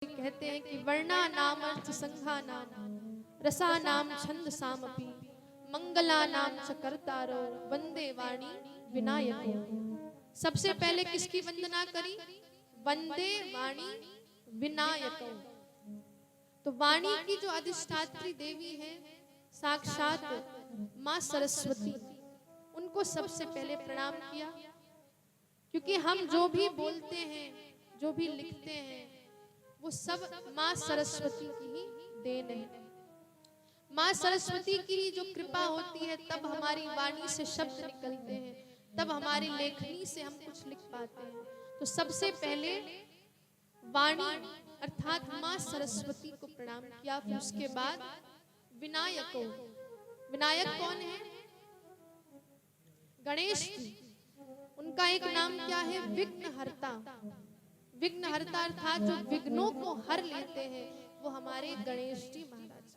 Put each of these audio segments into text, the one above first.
कहते हैं कि वर्णा नाम अर्थ संघा नाम रसा नाम छंद सामपि मंगला नाम च कर्तारो वंदे वाणी विनायको। सबसे पहले किसकी वंदना करी? वंदे वाणी विनायको। तो वाणी की जो अधिष्ठात्री देवी है साक्षात माँ सरस्वती, उनको सबसे पहले प्रणाम किया, क्योंकि हम जो भी बोलते हैं जो भी लिखते हैं वो सब माँ सरस्वती की ही देन है। माँ सरस्वती की ही जो कृपा होती है तब हमारी वाणी से शब्द निकलते हैं, तब हमारी लेखनी से हम कुछ लिख पाते हैं। तो सबसे पहले वाणी अर्थात माँ सरस्वती को प्रणाम किया। फिर उसके बाद विनायको। विनायक कौन है? गणेश जी। उनका एक नाम क्या है? विघ्नहर्ता। विघ्नहर्ता अर्थात जो विघ्नों को हर लेते हैं वो हमारे गणेश जी महाराज।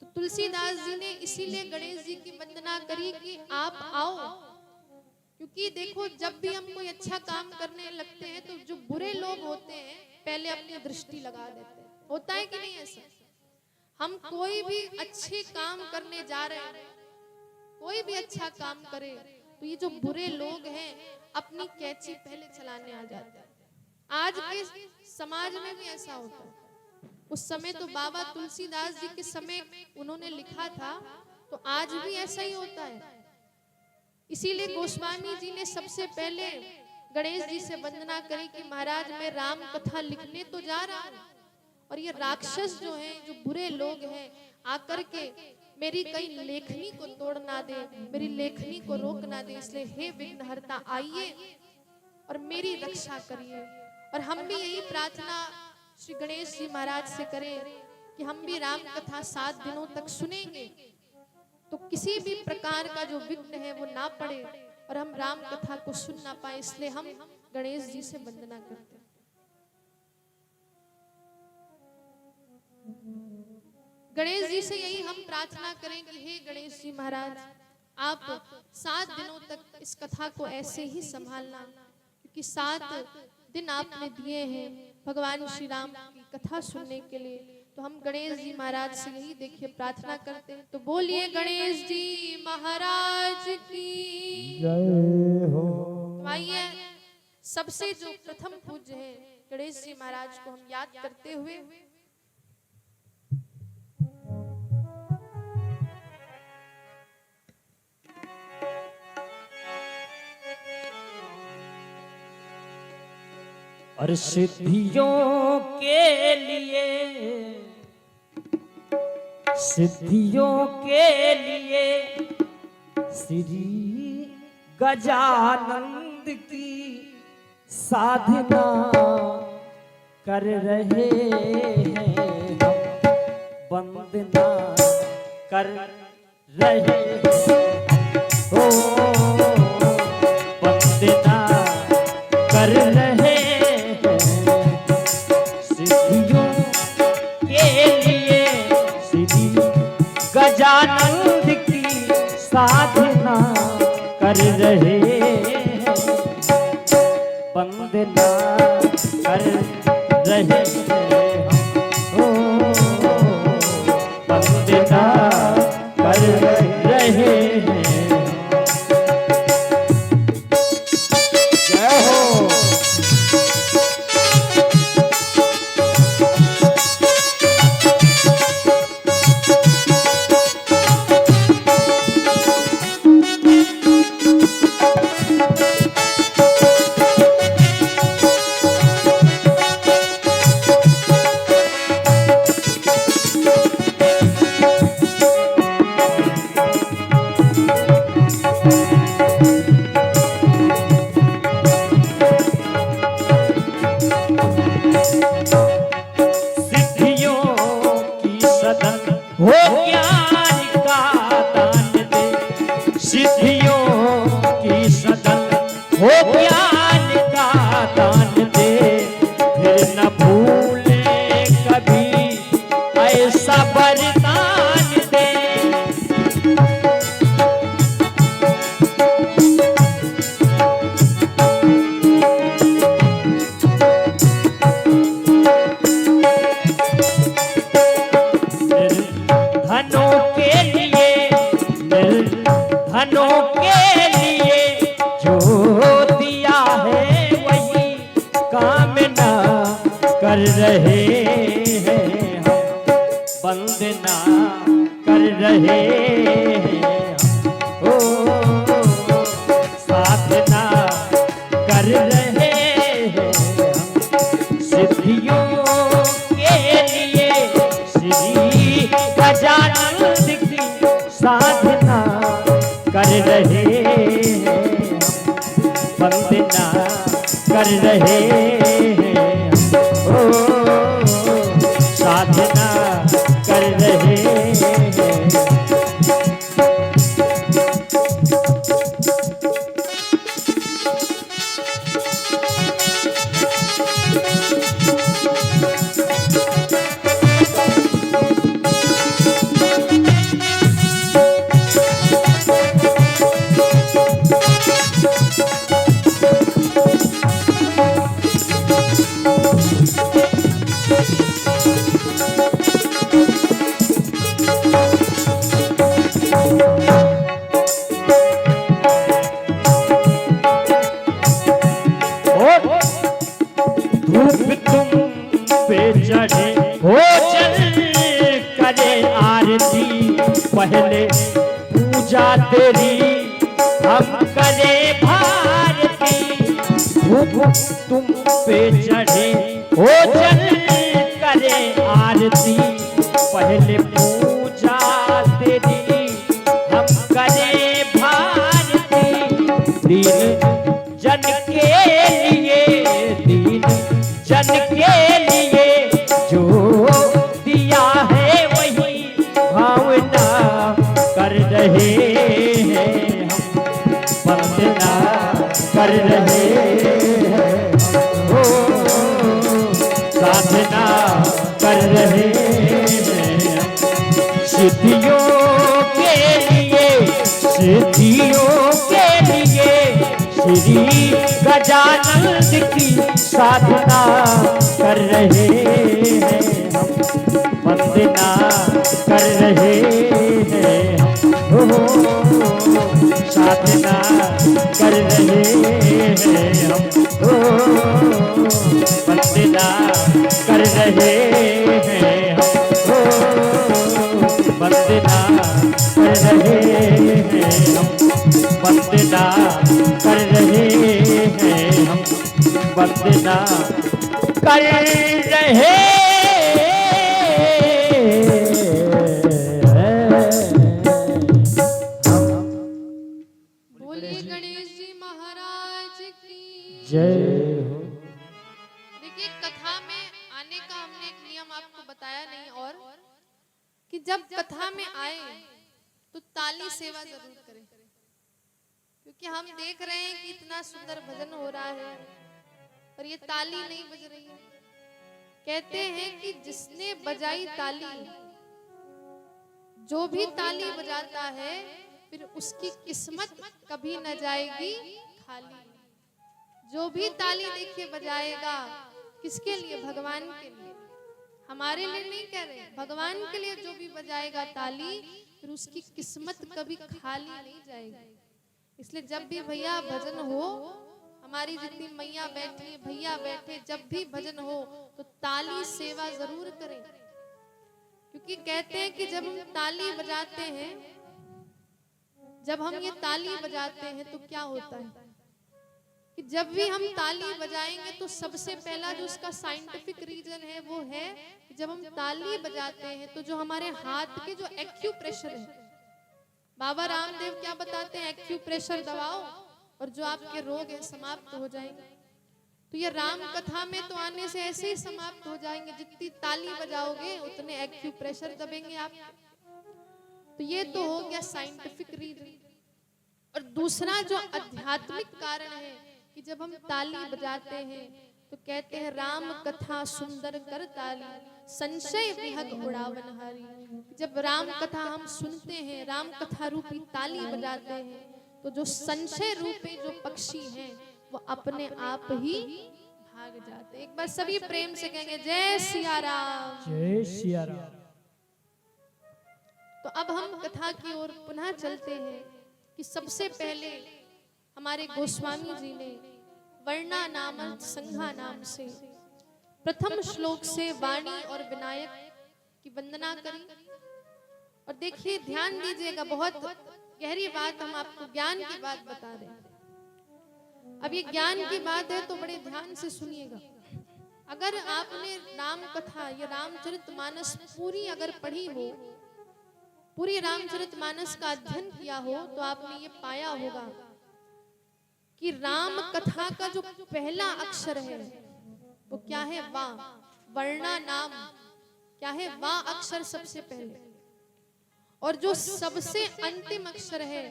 तो तुलसीदास जी ने इसीलिए गणेश जी की वंदना करी कि आप आओ, क्योंकि देखो जब भी हम कोई अच्छा काम करने लगते हैं तो जो बुरे लोग होते हैं पहले अपनी दृष्टि लगा देते हैं। होता है कि नहीं ऐसा? हम कोई भी अच्छे काम करने जा रहे हैं, कोई भी अच्छा काम करे तो ये जो बुरे लोग हैं अपनी कैंची पहले चलाने आ जाते हैं। आज के समाज में भी ऐसा होता है। उस समय तो बाबा तुलसीदास जी के समय उन्होंने लिखा था, तो आज भी ऐसा ही होता है। इसीलिए गोस्वामी जी ने सबसे पहले गणेश जी से वंदना करी कि महाराज मैं राम कथा लिखने तो जा रहा हूँ, और ये राक्षस जो हैं, जो बुरे लोग हैं, आकर के मेरी कई लेखनी को तोड़ ना दे, मेरी लेखनी को रोक ना दे। इसलिए हे विघ्नहर्ता आइए और मेरी रक्षा करिए। और हम भी यही प्रार्थना श्री गणेश जी महाराज से करें कि हम भी राम कथा 7 दिनों तक सुनेंगे तो किसी भी प्रकार का जो विघ्न है वो ना पड़े और हम राम कथा को सुन ना पाए। इसलिए हम गणेश जी से वंदना करते हैं। गणेश जी से यही हम प्रार्थना करें कि हे गणेश जी महाराज आप 7 दिनों तक इस कथा को ऐसे ही संभालना, क्योंकि 7 दिन आपने दिए हैं भगवान श्री राम की कथा सुनने के लिए। तो हम गणेश जी महाराज से यही देखिए प्रार्थना करते हैं। तो बोलिए गणेश जी महाराज की जय हो। तो आइए सबसे जो प्रथम पूज्य है गणेश जी महाराज को हम याद करते हुए और सिद्धियों के लिए, सिद्धियों के लिए श्री गजानंद की साधना कर रहे हैं हम, वंदना कर रहे हैं ओ वंदना कर रहे गजानंद की साधना कर रहे हैं, वंदना कर रहे हैं ओ वंदना कर रहे हैं। जय हो। हो ज्ञान का दान दे, सिद्धियों की सदन हो ज्ञान का दान दे, फिर न भूले कभी ऐसा वरदान दे। कर रहे हैं हम, वंदना कर रहे हैं हम, ओ साधना कर रहे हैं हम, सिद्धियों के लिए श्री गजानन की साधना कर रहे हैं हम, वंदना कर रहे हैं हम, ओ साधना कर रहे हैं। धूप तुम पे चढ़े हो चल करे आरती, पहले पूजा तेरी हम करे भारती। धूप तुम पे चढ़े हो चल करे आरती, पहले पूजा तेरी हम करे भारती। दीन जन के लिए, दीन जन के लिए जो दिया है वही भावना कर रहे हैं हम, वंदना कर रहे हैं, ओ साधना कर रहे हैं। सिद्धियों के लिए, सिद्धियों के लिए श्री गजानन की साधना कर रहे हैं हम, वंदना कर रहे हैं हम, ओ साधना कर रहे हैं हम, ओ वंदना कर रहे हैं हम, ओ वंदना कर रहे हैं हम, वंदना कर रहे हैं हम, वंदना कर रहे हैं। बोलिए गणेश जी महाराज की जय हो। देखिए, कथा में आने का हमने एक नियम आपको बताया नहीं, और कि जब कथा में आए तो ताली सेवा जरूर करें, क्योंकि हम देख रहे हैं कि इतना सुंदर भजन हो रहा है और ये ताली नहीं बज रही है। कहते हैं कि जिसने बजाई ताली, जो भी ताली बजाता है फिर उसकी किस्मत कभी न जाएगी खाली। जो भी ताली देखिए बजाएगा, किसके लिए? भगवान के लिए, हमारे लिए नहीं कह रहे, भगवान के लिए जो भी बजाएगा ताली, फिर उसकी किस्मत कभी खाली नहीं जाएगी। इसलिए जब भी भैया भजन हो, हमारी जितनी मैया बैठी भैया बैठे, जब भी भजन हो तो ताली सेवा जरूर करें, क्योंकि कहते हैं कि जब हम ताली बजाते हैं, जब हम ये ताली बजाते हैं तो क्या होता है कि जब भी हम ताली बजाएंगे तो सबसे पहला जो उसका साइंटिफिक रीजन है वो है कि जब हम ताली बजाते हैं तो जो हमारे हाथ के जो एक्यूप्रेशर है, बाबा रामदेव क्या बताते हैं? एक्यूप्रेशर दबाओ और जो आपके रोग हैं समाप्त हो जाएंगे। तो ये राम कथा में तो आने से ऐसे ही समाप्त हो जाएंगे, जितनी ताली बजाओगे उतने एक्यूप्रेशर दबेंगे आप। तो ये तो हो गया साइंटिफिक रीजन। और दूसरा जो आध्यात्मिक कारण है कि जब हम ताली बजाते हैं तो कहते हैं राम कथा सुंदर कर ताली, संशय विहग उड़ावनहारी। जब राम कथा हम सुनते हैं, राम कथा रूपी ताली बजाते हैं, तो जो संशय रूपी जो पक्षी हैं वो अपने आप ही भाग जाते हैं। एक बार सभी प्रेम से कहेंगे जय सिया राम। जय सिया राम। तो अब हम कथा की ओर पुनः चलते हैं कि सबसे पहले हमारे गोस्वामी जी ने वर्णा नाम संघा नाम से प्रथम श्लोक से वाणी और विनायक की वंदना करी। और देखिए, ध्यान दीजिएगा, बहुत गहरी बात, हम आपको ज्ञान की बात बता रहे हैं। अब ये ज्ञान की बात है तो बड़े ध्यान से सुनिएगा। अगर आपने राम कथा या रामचरितमानस पूरी अगर पढ़ी हो, पूरी रामचरितमानस का अध्ययन किया हो, तो आपने ये पाया होगा कि राम कथा का जो पहला अक्षर है वो क्या है? वा। वर्णा नाम क्या है? वा अक्षर सबसे पहले। और जो सबसे अंतिम अक्षर है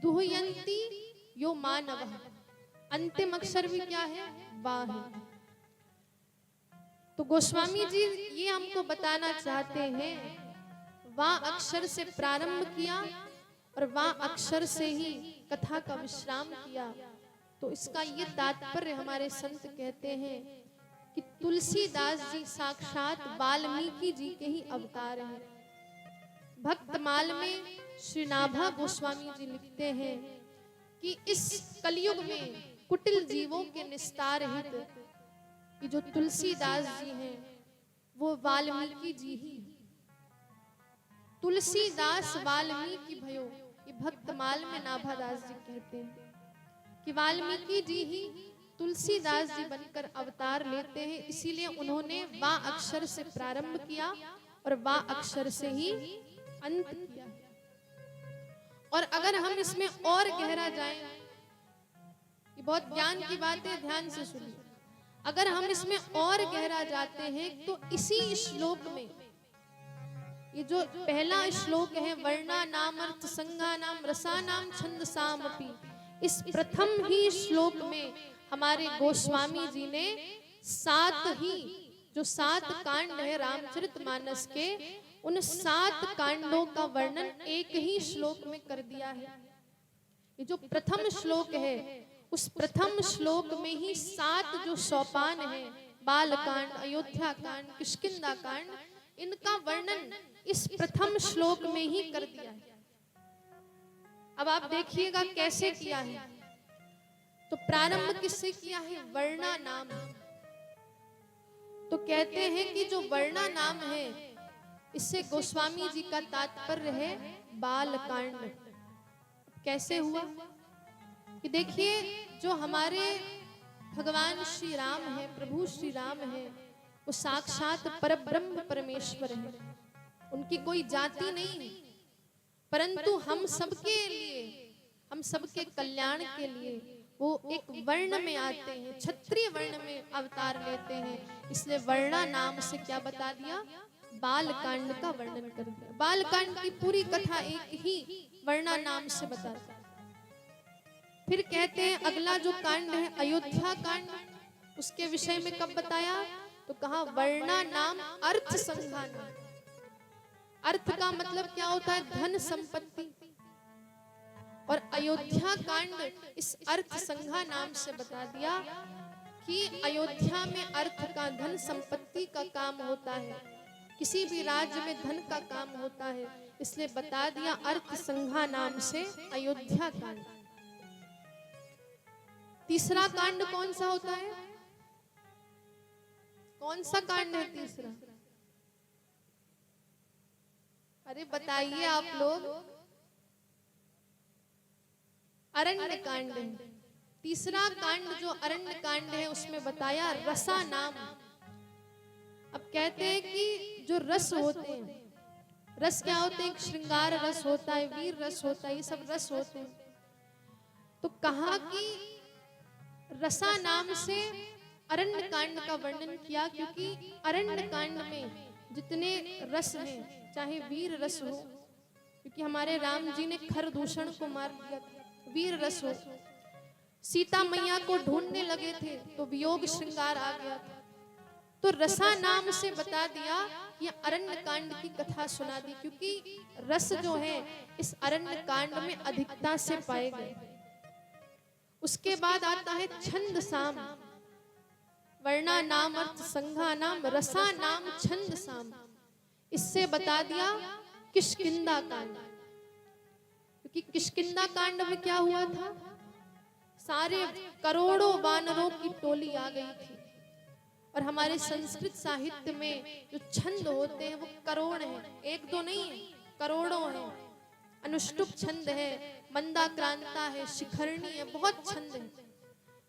दुह्यंती यो मानवः, अंतिम अक्षर भी क्या है? वा है। तो गोस्वामी जी ये हमको बताना चाहते हैं, वा अक्षर से प्रारंभ किया और वा अक्षर से ही कथा का विश्राम किया। तो इसका ये तात्पर्य हमारे संत कहते हैं कि तुलसीदास जी साक्षात वाल्मीकि जी के ही अवतार हैं। भक्तमाल में श्री नाभा गोस्वामी जी लिखते हैं कि इस कलयुग में कुटिल जीवों के निस्तार हित कि जो तुलसीदास जी हैं वो वाल्मीकि जी ही। तुलसीदास वाल्मीकि भयो, ये भक्तमाल में नाभादास जी कहते हैं कि वाल्मीकि जी ही तुलसीदास जी बनकर अवतार लेते हैं। इसीलिए उन्होंने वा अक्षर से प्रारंभ किया और वा अक्षर से ही अंत किया। और अगर हम इसमें और गहरा जाएं, ये बहुत ज्ञान की बात है, ध्यान से सुनिए। अगर हम इसमें और गहरा जाते हैं तो इसी श्लोक में, ये जो पहला श्लोक है, वर्णा नाम अर्थ संज्ञा नाम रसा नाम छंद सामपि, इस प्रथम ही श्लोक में हमारे गोस्वामी जी ने जो 7 कांड है रामचरितमानस के, उन 7 कांडों का वर्णन एक ही श्लोक में कर दिया है। ये जो प्रथम श्लोक है, उस प्रथम श्लोक में ही 7 जो सोपान है, बालकांड, अयोध्या कांड, किष्किंधा कांड, इनका वर्णन इस प्रथम श्लोक में ही कर दिया है। अब आप देखिएगा कैसे किया है। तो प्रारंभ किससे किया है? वर्णा नाम। तो कहते हैं कि जो वर्णा नाम है, इससे गोस्वामी जी का तात्पर्य है बालकांड। कैसे हुआ कि देखिए, जो हमारे भगवान श्री राम है, प्रभु श्री राम है, वो साक्षात परब्रह्म परमेश्वर है। उनकी कोई जाति नहीं है, परंतु हम सबके लिए, हम सबके कल्याण के लिए वो एक वर्ण में आते हैं, क्षत्रिय वर्ण में अवतार लेते हैं। इसलिए वर्णा नाम से क्या बता दिया? बालकांड का वर्णन कर दिया। बालकांड की पूरी कथा एक ही वर्णा नाम से बता दिया। फिर कहते हैं अगला जो कांड है अयोध्या कांड, उसके विषय में कब बताया? तो कहा वर्णा नाम अर्थ संघान। अर्थ का मतलब क्या होता है? धन संपत्ति। और अयोध्या कांड इस अर्थ संघा नाम से बता दिया कि अयोध्या में अर्थ का, धन संपत्ति का काम होता है। किसी भी राज्य में धन का काम होता है, इसलिए बता दिया अर्थ संघा नाम से अयोध्या कांड। तीसरा कांड कौन सा होता है? कौन सा कांड है तीसरा? अरे बताइए आप लोग। अरण्य कांड है। तीसरा कांड जो अरण्य कांड है, उसमें बताया रसा नाम। अब कहते हैं कि जो रस होते हैं, रस क्या होते हैं? श्रृंगार रस होता है, वीर रस होता है, ये सब रस होते हैं। तो कहा कि रसा नाम से अरण्य कांड का वर्णन किया, क्योंकि अरण्य कांड में जितने रस हैं, चाहे वीर रस हो, क्योंकि हमारे राम जी ने खरदूषण को मार दिया था, वीर रस हो, सीता मैया को ढूंढने लगे थे तो वियोग श्रृंगार आ गया था। तो रसा नाम से बता दिया, ये अरण्य कांड की कथा सुना दी, क्योंकि रस जो है इस अरण्य कांड में अधिकता से पाए गए। उसके बाद आता है छंद साम। वर्णा नाम अर्थ संघा नाम रसा नाम छंद साम। इससे बता दिया किष्किंधा कांड, क्योंकि किष्किंधा कांड में क्या हुआ था? सारे करोड़ों वानरों की टोली आ गई थी और हमारे संस्कृत साहित्य में जो छंद होते हैं वो करोड़ हैं, एक दो नहीं है, करोड़ों हैं। अनुष्टुप छंद है, मंदाक्रांता है, शिखरणी है, बहुत छंद है।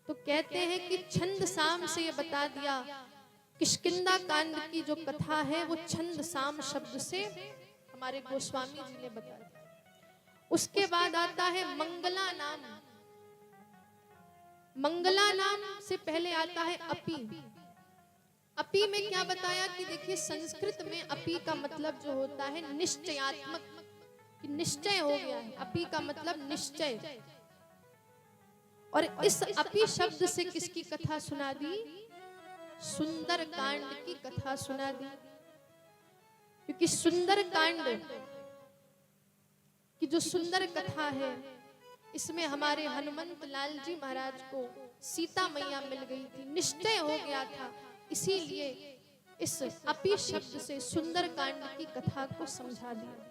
तो कहते हैं कि छंद साम से ये बता दिया, किष्किंधा कांड की जो कथा है वो छंद साम शब्द से हमारे गोस्वामी जी ने बता दिया। उसके बाद आता है मंगला नाम। मंगला नाम से पहले आता है अपी। अपी में क्या बताया कि देखिए संस्कृत में अपी का मतलब जो होता है निश्चयात्मक, कि निश्चय हो गया है। अपी का मतलब निश्चय। और इस अपी शब्द से किसकी कथा सुना दी? सुंदर कांड की कथा सुना दी। क्योंकि सुंदर कांड की जो सुंदर कथा है, इसमें हमारे हनुमंत लाल जी महाराज को सीता मैया मिल गई थी, निश्चय हो गया था। इसीलिए इस अपी शब्द से सुंदर कांड की कथा को समझा दिया।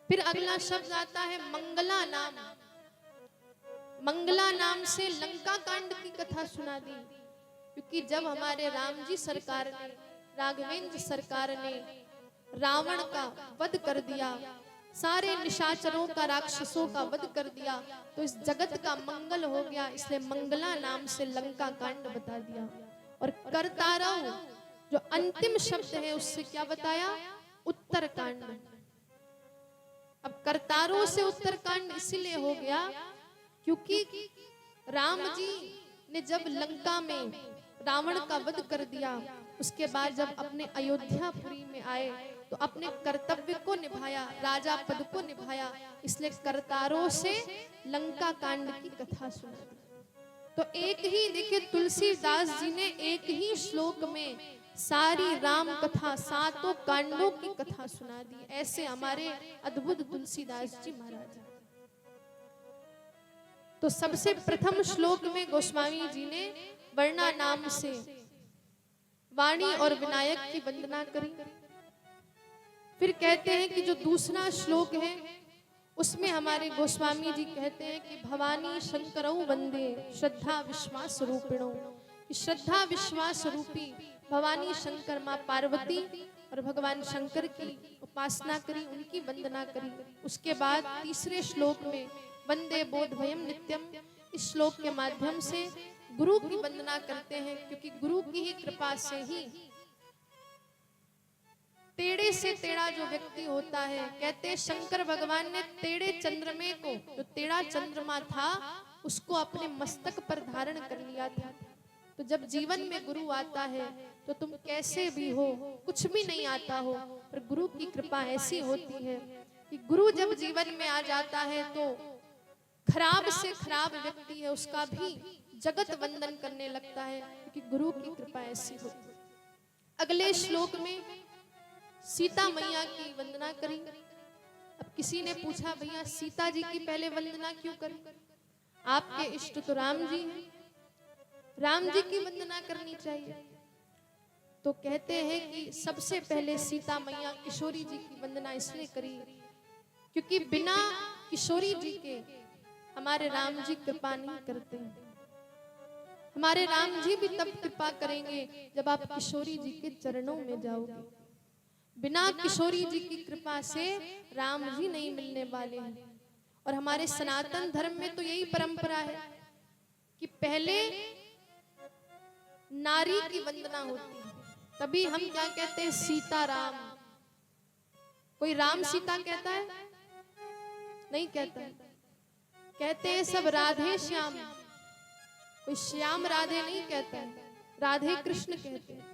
फिर अगला शब्द आता है मंगला नाम। मंगला नाम से लंका कांड की कथा सुना दी। क्योंकि जब हमारे राम जी सरकार ने, राघवेंद्र सरकार ने रावण का वध कर दिया, सारे निशाचरों का, राक्षसों का वध कर दिया, तो इस जगत का मंगल हो गया। इसलिए मंगला नाम से लंका कांड बता दिया। और करतारव जो अंतिम शब्द है उससे क्या बताया? उत्तर कांड। अब करतारों से उत्तर कांड इसलिए हो गया क्योंकि राम जी ने जब लंका में रावण का वध कर दिया, उसके बाद जब अपने अयोध्यापुरी में आए तो अपने कर्तव्य को निभाया, राजा पद को निभाया। इसलिए करतारों से लंका कांड की कथा सुना। तो एक ही देखिए तुलसीदास जी ने एक ही श्लोक में सारी राम कथा, सातों कांडों की कथा सुना दी। ऐसे हमारे अद्भुत तुलसीदास जी महाराज। तो सबसे प्रथम श्लोक में गोस्वामी जी ने वर्णा नाम से वाणी और विनायक की वंदना करी। फिर कहते हैं कि जो दूसरा श्लोक है उसमें हमारे गोस्वामी जी कहते हैं कि भवानी शंकरौ वंदे श्रद्धा विश्वास रूपिणो, कि श्रद्धा विश्वास रूपी भवानी शंकर माँ पार्वती और भगवान शंकर की उपासना करी, उनकी वंदना करी। उसके बाद तीसरे श्लोक में वंदे बोधभयम नित्यम, इस श्लोक के माध्यम से गुरु की वंदना करते हैं। क्योंकि गुरु की ही कृपा से ही टेढ़े से टेढ़ा जो व्यक्ति होता है, कहते हैं शंकर भगवान ने टेढ़े चंद्रमे को, जो टेढ़ा चंद्रमा था, उसको अपने मस्तक पर धारण कर लिया था। तो जब जीवन में गुरु आता है तो तुम कैसे भी हो, कुछ भी नहीं आता हो, पर गुरु की कृपा ऐसी होती है कि गुरु जब जीवन में आ जाता है तो खराब से खराब व्यक्ति है उसका भी जगत वंदन करने लगता है, क्योंकि गुरु की कृपा ऐसी होती है। अगले श्लोक में सीता मैया की वंदना करी। अब किसी ने पूछा भैया सीता जी की पहले वंदना क्यों करी? आपके इष्ट तो राम जी हैं, राम जी की वंदना करनी चाहिए। तो कहते हैं कि सबसे पहले सीता मैया किशोरी जी की वंदना इसलिए करी क्योंकि बिना किशोरी जी के हमारे राम जी कृपा नहीं करते हैं। हमारे राम जी भी तब कृपा करेंगे जब आप किशोरी जी के चरणों में जाओगे। बिना किशोरी जी की कृपा से राम जी नहीं मिलने वाले हैं। और हमारे सनातन धर्म में तो यही परंपरा है कि पहले नारी की वंदना होती है, तभी हम क्या कहते हैं? सीता राम। कोई राम सीता कहता है? नहीं कहता है। कहते हैं सब राधे श्याम। कोई श्याम राधे नहीं कहता है, राधे कृष्ण कहते हैं।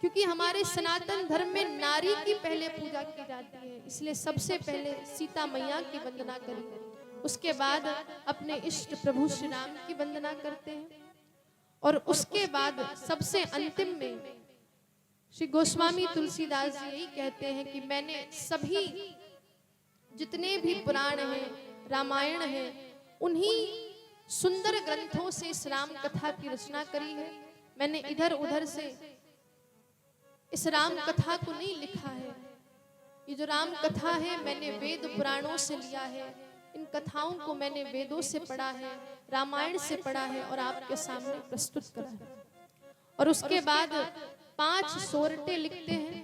क्योंकि हमारे सनातन धर्म में नारी की पहले पूजा की जाती है, इसलिए सबसे पहले सीता मैया की वंदना करी। उसके बाद अपने इष्ट प्रभु श्री राम की वंदना करते हैं। और उसके बाद सबसे अंतिम में श्री गोस्वामी तुलसीदास जी यही कहते हैं कि मैंने सभी जितने भी पुराण हैं, रामायण है, उन्हीं सुंदर ग्रंथों से इस राम कथा की रचना करी है। मैंने इधर उधर से इस राम कथा को नहीं लिखा है। ये जो राम कथा है मैंने वेद पुराणों से लिया है। इन कथाओं को मैंने वेदों से पढ़ा है, रामायण से पढ़ा है और आपके सामने प्रस्तुत करा है। और उसके बाद 5 सोरठे लिखते हैं।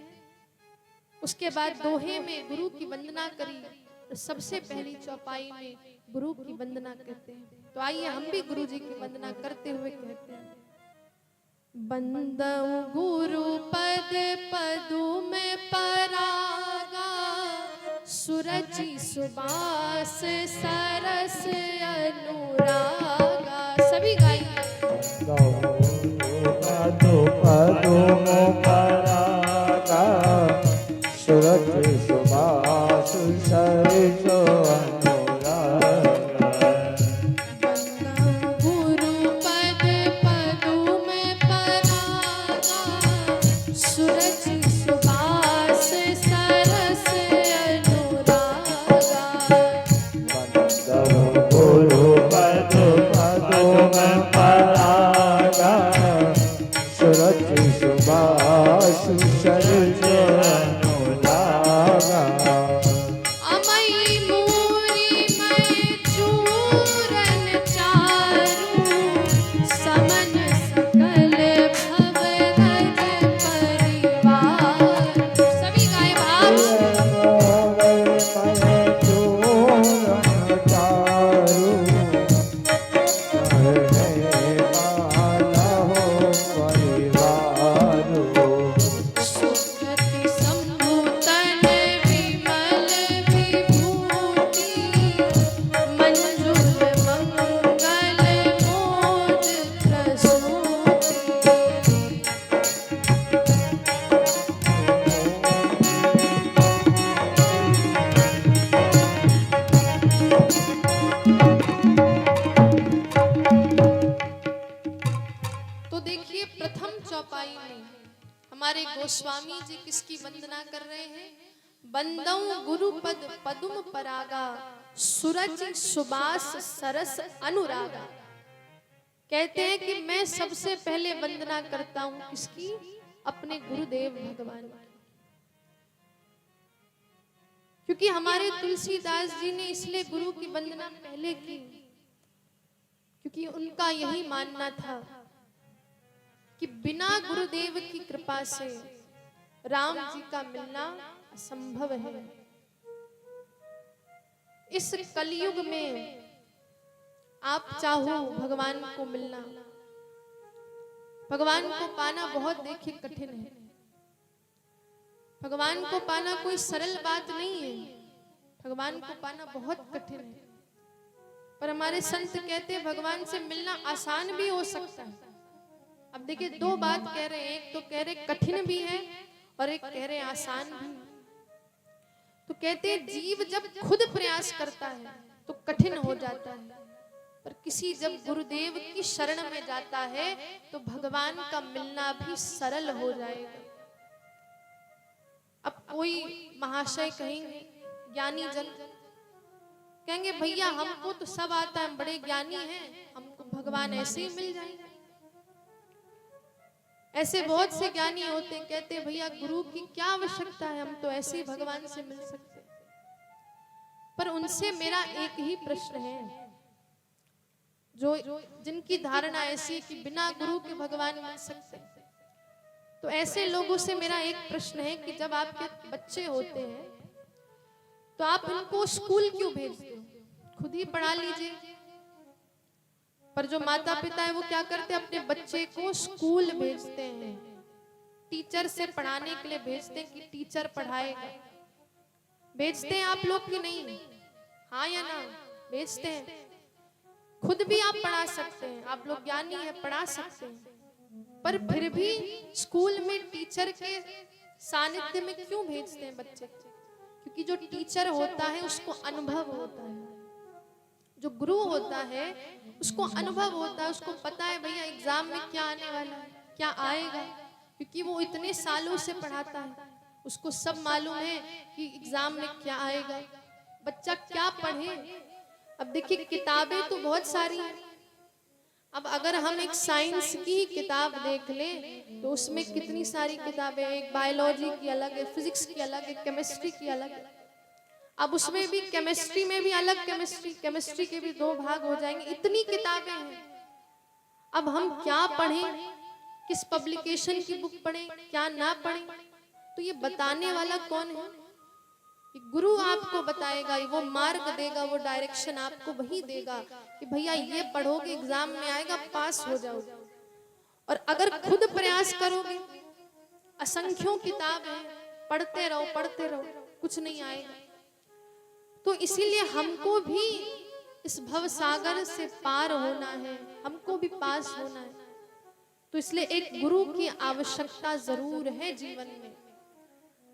उसके बाद दोहे में गुरु की वंदना करी, और सबसे पहली चौपाई में गुरु की वंदना करते हैं। तो आइए हम भी गुरु जी की वंदना करते हुए कहते हैं, बंदऊ गुरु पद पदु में परागा, सूरज सुबास सरस अनुरागा। सभी गाइए। पदु पदु में परागा, सूरज सुबास सरस अनुरागा। गुरु पद पदु में परागा, सूरज सुबास सरस अनुरागा। गुरु पदु पदु में परागा, सूरज सुबास सरस अनुरागा। अमई मूरी में चूरन चारू, समन सकल भवरज परिवार। सभी गाए भाव। सुकृति संभूतन विमल विभूति, मंजुल मंगल मोद प्रसूति। तो देखिए प्रथम चौपाई में हमारे गोस्वामी जी किसकी वंदना कर रहे हैं? बंदऊ गुरु पद पदुम परागा, सूरज सुबास सरस अनुरागा। कहते हैं कि मैं सबसे पहले वंदना करता हूं किसकी? अपने गुरुदेव भगवान की। क्योंकि हमारे तुलसीदास जी ने इसलिए गुरु की वंदना पहले की, क्योंकि उनका यही मानना था कि बिना गुरुदेव की कृपा से राम जी का मिलना असंभव है। इस कलयुग में आप चाहो भगवान को मिलना, भगवान को पाना बहुत देखिए कठिन है। भगवान को पाना कोई सरल बात नहीं है, भगवान को पाना बहुत कठिन है। पर हमारे संत कहते हैं भगवान से मिलना आसान भी हो सकता है। अब देखिए दो बात कह रहे हैं, एक तो कह रहे कठिन भी है और एक कह रहे आसान भी। तो कहते हैं जीव जब खुद प्रयास करता है तो कठिन हो जाता है, पर किसी जब गुरुदेव की शरण में जाता है तो भगवान का मिलना भी सरल हो जाएगा। अब कोई महाशय कहेंगे, ज्ञानी जन कहेंगे भैया हमको तो सब आता है, हम बड़े ज्ञानी हैं, हमको भगवान ऐसे ही मिल जाएंगे। ऐसे बहुत से ज्ञानी होते हैं, कहते हैं भैया गुरु की क्या आवश्यकता है, हम तो ऐसे ही भगवान से मिल सकते हैं। पर उनसे मेरा एक ही प्रश्न है, जो जिनकी धारणा ऐसी कि बिना गुरु के भगवान मिल सकते हैं। तो ऐसे लोगों से मेरा एक प्रश्न है कि जब आपके बच्चे होते हैं तो आप इनको स्कूल क्यों भेजते हो? खुद ही पढ़ा लीजिए। पर जो माता पिता है वो क्या करते हैं, अपने बच्चे को स्कूल भेजते हैं, टीचर से पढ़ाने के लिए भेजते हैं कि टीचर पढ़ाएगा। भेजते हैं आप लोग कि नहीं? हाँ या ना? भेजते हैं। खुद भी आप पढ़ा सकते हैं, आप लोग ज्ञानी है, पढ़ा सकते हैं। पर फिर भी स्कूल में टीचर के सानिध्य में क्यों भेजते हैं बच्चे को? क्योंकि जो टीचर होता है उसको अनुभव होता है, जो गुरु होता है उसको अनुभव होता है, उसको पता है भैया एग्जाम में क्या आने वाला है, क्या आएगा, क्योंकि वो इतने सालों से पढ़ाता है, उसको सब मालूम है कि एग्जाम में क्या आएगा, बच्चा क्या पढ़े। अब देखिए किताबें तो बहुत सारी हैं। अब अगर हम एक साइंस की किताब देख लें तो उसमें कितनी सारी किताबें, एक बायोलॉजी की अलग है, फिजिक्स की अलग है, केमिस्ट्री की अलग है। अब उसमें भी केमिस्ट्री में भी अलग केमिस्ट्री के भी 2 भाग हो जाएंगे, इतनी किताबें हैं। अब हम क्या पढ़ें? किस पब्लिकेशन की बुक पढ़ें, क्या ना पढ़ें, तो ये बताने वाला कौन है? कि गुरु आपको बताएगा, वो मार्ग देगा, वो डायरेक्शन आपको वही देगा कि भैया ये पढ़ोगे एग्जाम में आएगा, पास हो जाओगे। और अगर खुद प्रयास करोगे, असंख्यों किताब है, पढ़ते रहो, कुछ नहीं आएगा। तो इसीलिए हमको भी इस भव सागर से पार होना है, हमको भी पास होना है। तो इसलिए एक गुरु की आवश्यकता जरूर है जीवन में,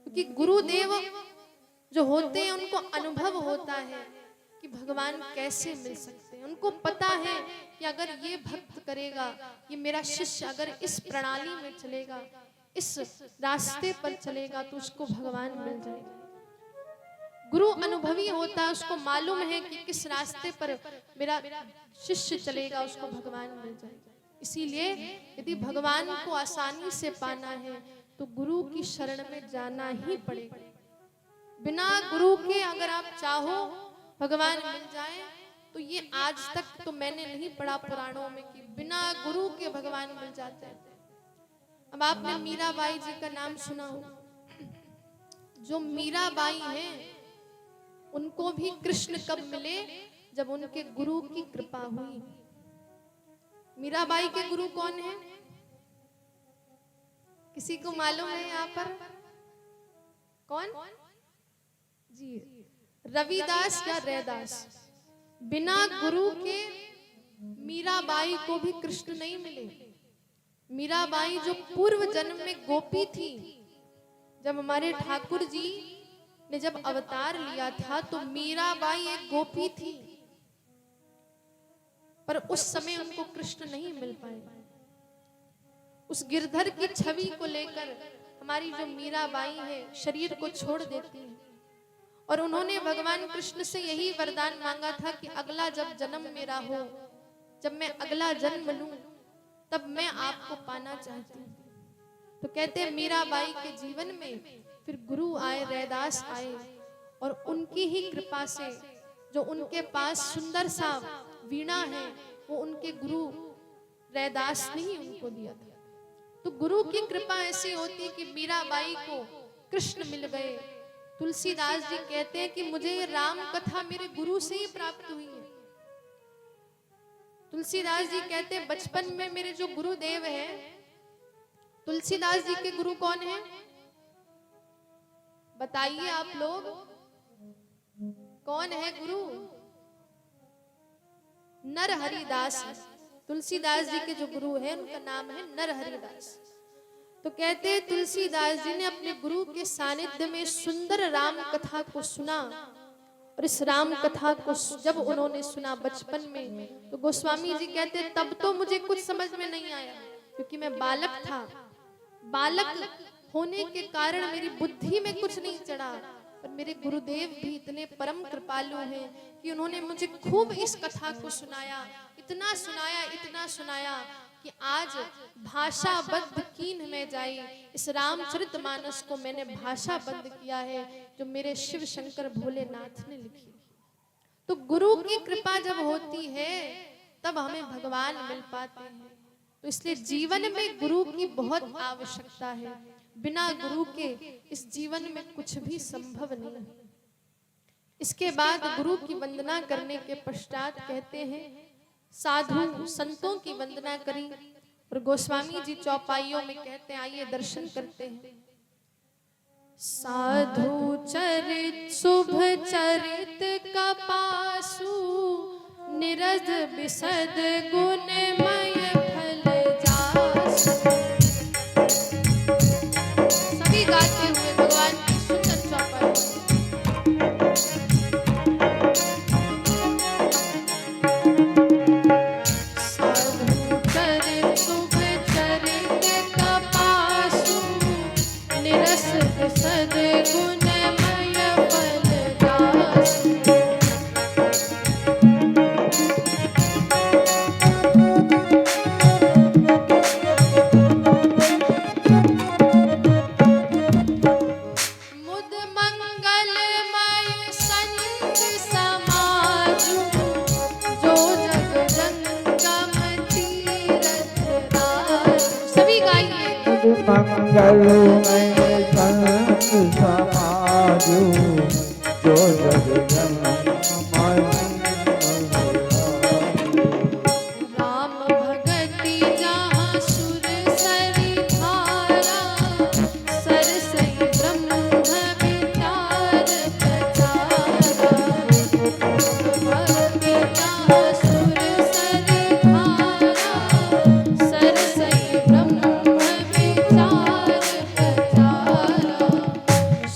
क्योंकि गुरुदेव जो होते हैं उनको अनुभव होता है कि भगवान कैसे मिल सकते हैं। उनको पता है कि अगर ये भक्त करेगा, ये मेरा शिष्य अगर इस प्रणाली में चलेगा, इस रास्ते पर चलेगा, तो उसको भगवान मिल जाएगा। गुरु अनुभवी होता है, उसको मालूम है कि किस रास्ते पर मेरा शिष्य चलेगा, उसको भगवान मिल जाएगा। इसीलिए यदि भगवान को आसानी से पाना है तो गुरु की शरण में जाना ही पड़ेगा। बिना गुरु के अगर आप चाहो भगवान मिल जाए, तो ये आज तक तो मैंने नहीं पढ़ा पुराणों में कि बिना गुरु के भगवान मिल जाते हैं। अब आपने मीराबाई जी का नाम सुना हो। जो मीराबाई हैं उनको भी कृष्ण कब मिले? जब उनके गुरु की कृपा हुई। मीराबाई के गुरु कौन है? किसी को मालूम है यहाँ पर? कौन जी? रविदास या रैदास। बिना गुरु के मीराबाई को भी कृष्ण नहीं मिले। मीराबाई जो पूर्व जन्म में गोपी थी, जब हमारे ठाकुर जी ने जब अवतार लिया था तो मीराबाई एक गोपी थी, पर उस समय उनको कृष्ण नहीं मिल पाए। उस गिरधर की छवि को लेकर हमारी जो मीराबाई है शरीर को छोड़ देती है, और उन्होंने भगवान कृष्ण से यही वरदान मांगा था कि अगला जब जन्म मेरा हो, जब मैं अगला जन्म लूं, तब मैं आपको पाना चाहती हूँ। तो कहते हैं मीराबाई के जीवन में फिर गुरु आए, रैदास आए, और उनकी ही कृपा से जो उनके पास सुंदर सा वीणा है वो उनके गुरु रैदास ने ही उनको दिया था। तो गुरु की कृपा ऐसी होती है कि मीराबाई को कृष्ण मिल गए। तुलसीदास जी कहते हैं कि मुझे ये राम कथा मेरे गुरु से ही प्राप्त हुई है। तुलसीदास जी कहते हैं बचपन में मेरे जो गुरुदेव हैं, तुलसीदास जी के गुरु कौन है? बताइए आप लोग, कौन है गुरु? नरहरिदास। तुलसीदास जी के जो गुरु हैं उनका नाम है नरहरिदास। तो कहते हैं तुलसीदास जी ने अपने गुरु के सानिध्य में सुंदर राम कथा को सुना, और इस राम कथा को जब उन्होंने सुना बचपन में, तो गोस्वामी जी कहते हैं तब तो मुझे कुछ समझ में नहीं आया, क्योंकि मैं बालक था। बालक होने के कारण मेरी बुद्धि में कुछ नहीं चढ़ा, पर मेरे गुरुदेव भी इतने परम कृपालु हैं कि उन्होंने मुझे खूब इस कथा को सुनाया, इतना सुनाया कि आज भाषाबद्ध कीन में जाई। इस रामचरितमानस को मैंने भाषाबद्ध किया है, जो मेरे शिव शंकर भोलेनाथ ने लिखी। तो गुरु की कृपा जब होती है तब हमें भगवान मिल पाते हैं। तो इसलिए जीवन में गुरु की बहुत आवश्यकता है। बिना गुरु के इस जीवन में कुछ भी संभव नहीं है। इसके बाद गुरु की वंदना करने के पश्चात कहते हैं साधु संतों की वंदना करी, और गोस्वामी जी चौपाइयों में कहते हैं आइए दर्शन करते हैं। साधु चरित शुभ चरित कपासु, निरज बिसद गुणमय फल जासु। सभी गाते हुए भगवान की सुंदर चौपाई। साधु चरित शुभ चरित कपासु, निरस बिसद गुणमय फल जासु। मंगल में संत समाजू जो जग जन्म राम भगति जहाँ सुर सरि धारा सरसई ब्रह्म विचार प्रचारा भगति जहाँ सुर सरि धारा सरसई ब्रह्म विचार प्रचारा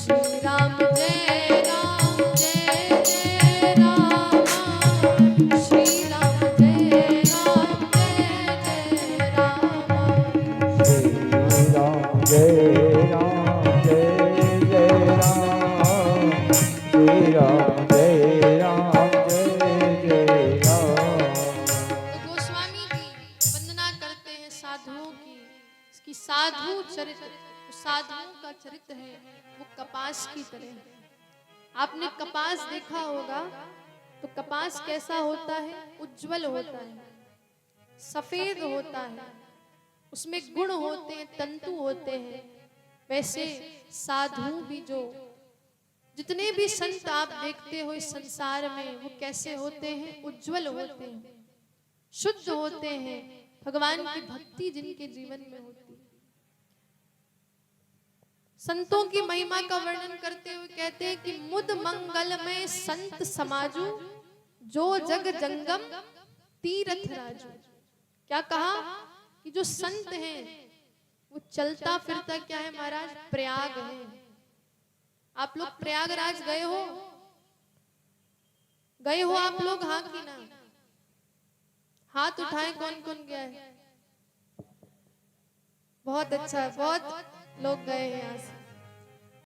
श्री राम जय राम श्री राम जय राम जय राम जय जय राम श्री राम जय राम जय राम। तो गोस्वामी की वंदना करते हैं साधुओं की, इसकी साधु चरित्र, साधुओं का चरित्र है वो कपास की तरह है। आपने कपास देखा होगा तो कपास कैसा होता है? उज्जवल होता है, सफेद होता है, उसमें गुण होते हैं, तंतु होते हैं। वैसे साधु भी जो जितने भी संत आप देखते हो इस संसार में वो कैसे होते हैं? उज्जवल होते हैं, शुद्ध होते हैं, भगवान की भक्ति जिनके जीवन में होती है। संतों की महिमा का वर्णन करते हुए कहते हैं कि मुद मंगल में संत समाजू जो जग जंगम तीर्थ राजू। क्या कहा? कि जो संत हैं वो चलता फिरता क्या है महाराज? प्रयाग है। आप लोग प्रयागराज गए हो? गए हो आप लोग? हाँ कि ना? हाथ उठाएं कौन कौन गया है? बहुत अच्छा, बहुत लोग गए हैं यहाँ से।